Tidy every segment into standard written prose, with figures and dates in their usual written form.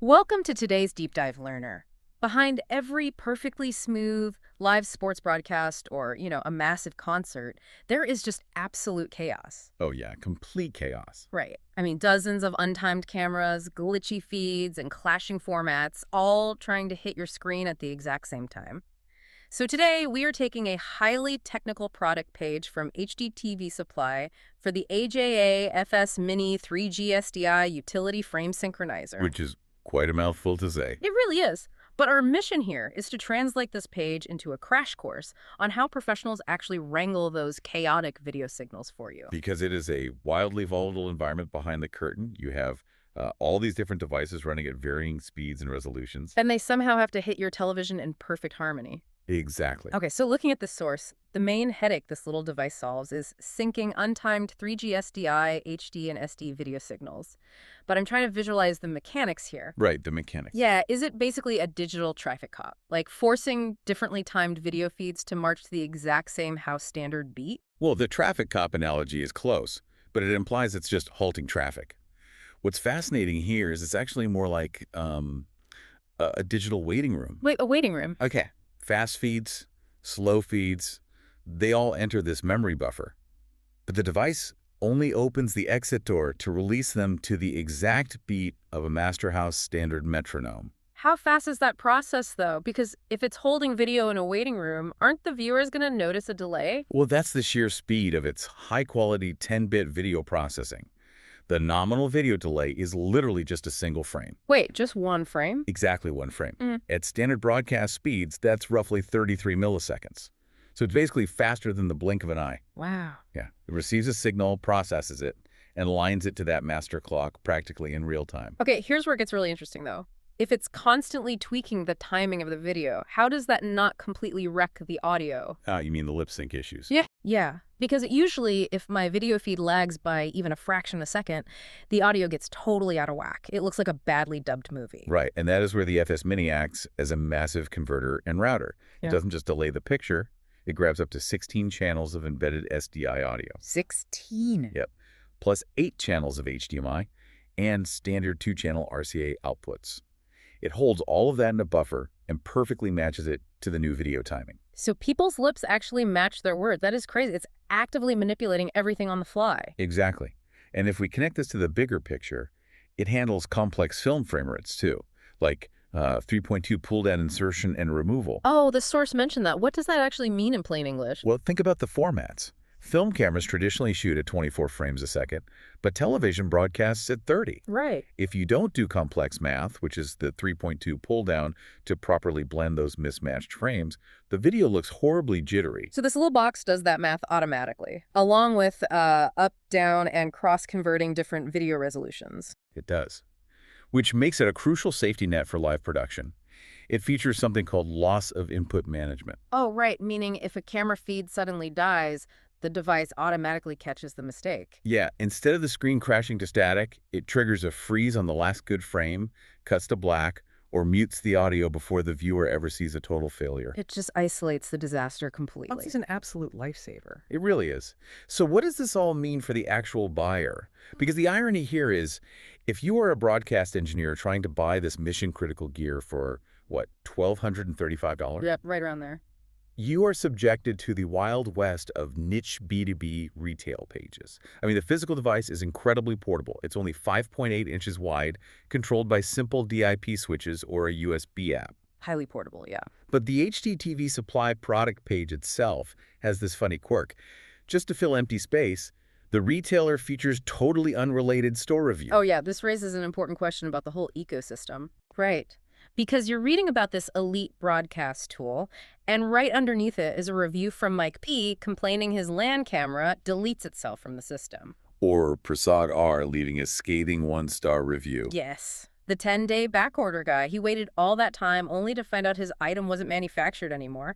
Welcome to today's Deep Dive Learner. Behind every perfectly smooth live sports broadcast or, a massive concert, there is just absolute chaos. Oh yeah, complete chaos. Right. I mean, dozens of untimed cameras, glitchy feeds, and clashing formats, all trying to hit your screen at the exact same time. So today, we are taking a highly technical product page from HDTV Supply for the AJA FS Mini 3G-SDI Utility Frame Synchronizer. Which is quite a mouthful to say. It really is. But our mission here is to translate this page into a crash course on how professionals actually wrangle those chaotic video signals for you. Because it is a wildly volatile environment behind the curtain. You have all these different devices running at varying speeds and resolutions. And they somehow have to hit your television in perfect harmony. Exactly. Okay, so looking at the source, the main headache this little device solves is syncing untimed 3G-SDI, HD, and SD video signals. But I'm trying to visualize the mechanics here. Right, the mechanics. Yeah, is it basically a digital traffic cop? Like forcing differently timed video feeds to march to the exact same house standard beat? Well, the traffic cop analogy is close, but it implies it's just halting traffic. What's fascinating here is it's actually more like a digital waiting room. Wait, a waiting room? Okay. Fast feeds, slow feeds, they all enter this memory buffer. But the device only opens the exit door to release them to the exact beat of a master house standard metronome. How fast is that process, though? Because if it's holding video in a waiting room, aren't the viewers going to notice a delay? Well, that's the sheer speed of its high-quality 10-bit video processing. The nominal video delay is literally just a single frame. Wait, just one frame? Exactly one frame. At standard broadcast speeds, that's roughly 33 milliseconds. So it's basically faster than the blink of an eye. Wow. Yeah. It receives a signal, processes it, and aligns it to that master clock practically in real time. Okay, here's where it gets really interesting, though. If it's constantly tweaking the timing of the video, how does that not completely wreck the audio? You mean the lip sync issues? Yeah, because usually if my video feed lags by even a fraction of a second, the audio gets totally out of whack. It looks like a badly dubbed movie. Right, and that is where the FS Mini acts as a massive converter and router. Yeah. It doesn't just delay the picture, it grabs up to 16 channels of embedded SDI audio. 16? Yep, plus 8 channels of HDMI and standard 2-channel RCA outputs. It holds all of that in a buffer and perfectly matches it to the new video timing. So people's lips actually match their words. That is crazy. It's actively manipulating everything on the fly. Exactly. And if we connect this to the bigger picture, it handles complex film frame rates too, like 3.2 pull-down insertion and removal. Oh, the source mentioned that. What does that actually mean in plain English? Well, think about the formats. Film cameras traditionally shoot at 24 frames a second, but television broadcasts at 30. Right. If you don't do complex math, which is the 3.2 pull-down to properly blend those mismatched frames, the video looks horribly jittery. So this little box does that math automatically, along with up, down, and cross-converting different video resolutions. It does, which makes it a crucial safety net for live production. It features something called loss of input management. Oh, right, meaning if a camera feed suddenly dies, the device automatically catches the mistake. Yeah, instead of the screen crashing to static, it triggers a freeze on the last good frame, cuts to black, or mutes the audio before the viewer ever sees a total failure. It just isolates the disaster completely. This is an absolute lifesaver. It really is. So what does this all mean for the actual buyer? Because the irony here is, if you are a broadcast engineer trying to buy this mission-critical gear for, what, $1,235? Yep, right around there. You are subjected to the wild west of niche B2B retail pages. I mean, the physical device is incredibly portable. It's only 5.8 inches wide, controlled by simple DIP switches or a USB app. Highly portable, yeah. But the HDTV Supply product page itself has this funny quirk. Just to fill empty space, the retailer features totally unrelated store review. Oh, yeah, this raises an important question about the whole ecosystem. Right. Because you're reading about this elite broadcast tool, and right underneath it is a review from Mike P. complaining his LAN camera deletes itself from the system. Or Prasad R. leaving a scathing 1-star review. Yes. The 10-day backorder guy. He waited all that time only to find out his item wasn't manufactured anymore.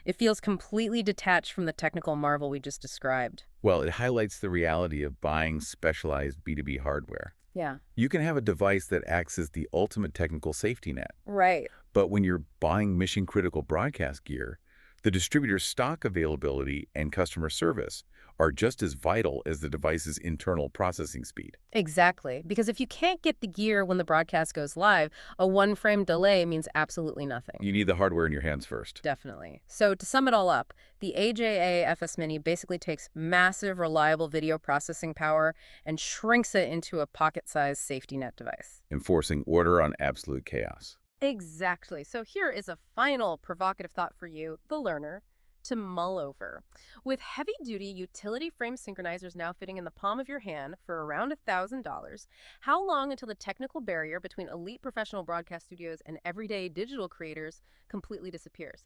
It feels completely detached from the technical marvel we just described. Well, it highlights the reality of buying specialized B2B hardware. Yeah. You can have a device that acts as the ultimate technical safety net. Right. But when you're buying mission-critical broadcast gear, The distributor's stock availability and customer service are just as vital as the device's internal processing speed. Exactly, because if you can't get the gear when the broadcast goes live, a one-frame delay means absolutely nothing. You need the hardware in your hands first. Definitely. So to sum it all up, the AJA FS Mini basically takes massive, reliable video processing power and shrinks it into a pocket-sized safety net device. Enforcing order on absolute chaos. Exactly. So here is a final provocative thought for you, the learner, to mull over. With heavy-duty utility frame synchronizers now fitting in the palm of your hand for around $1,000, how long until the technical barrier between elite professional broadcast studios and everyday digital creators completely disappears?